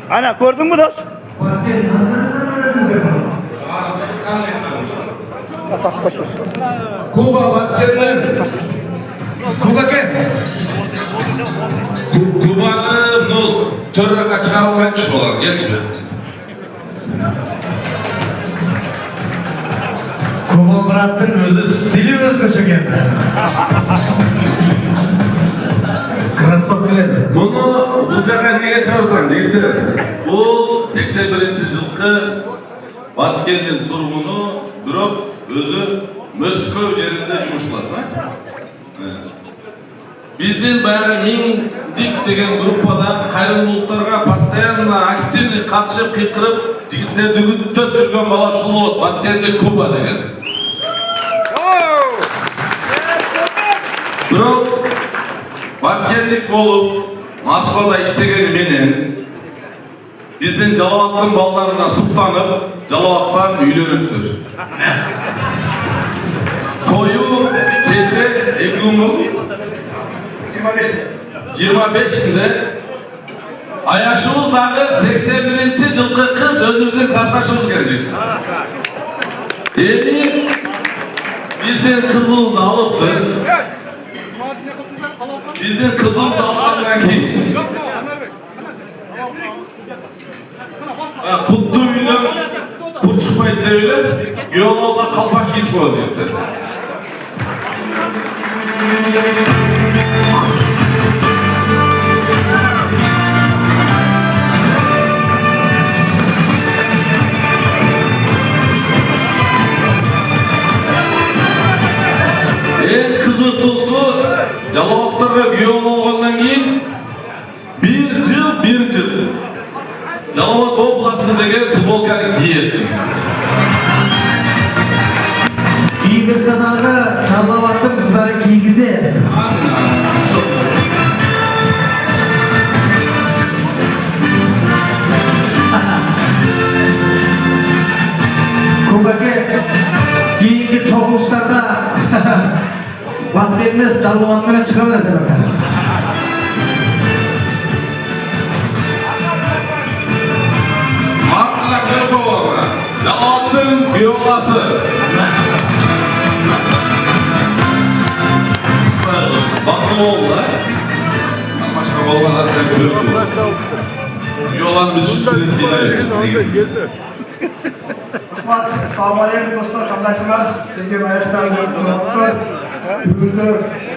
Ana gördün mü dost? Atak başlasın. Kuba Batkenler. Kuba ke? Kuba'nın törre çıkarılgan kişi olan geçme. Kuba Murat'ın özü stili özgöçe geldi. Krasovkiler. Bunu bu jaga nege çağırtan jigitler? Bu 81-жылкы Баткендин тургуну, бирок өзү Москва жеринде жумуш кылат. Биздин баягы Миндик деген группада кайрымдуулуктарга постоянно активный катышып, кыйкырып, жигиттерди үгүттөп жүргөн бала ушул болот. Баткенди Куба деген. Бирок Баткендик болуп, Москвада иштегени менен биздин Жалалаттын балдарына суктанып, Жалалаттан үйлөнүптүр. Тою кече 25-inde Аяшыбыз дагы 81-жылкы кыз өзүбүздүн классташыбыз келди. Эми биздин кызыбызды алыптыр. Bizdin kızımız almandan ki kutlu üyden kur çıkmaydı da öyle göğün olsa kalpak hiç mi olacak? En kızırtısı Жалалаттарга күйөө болгондон кийин bir жыл Жалалат областы деген футболканы кийет. Кийберсе дагы Жалалаттын кыздары кийгизет. Кубаке кийинки чогулуштарда Баткен эмес Жалалат менен чыга бересиң бака. Мартына Кырбова, Жалалаттын биоласы. Бакыл болду да. Башка болгон артта көрдү. Биоланы биз үстүнө сыйлайбыз. Assalamu alaikum dostlar, qandaysizlar? Sevgili Mayashlar,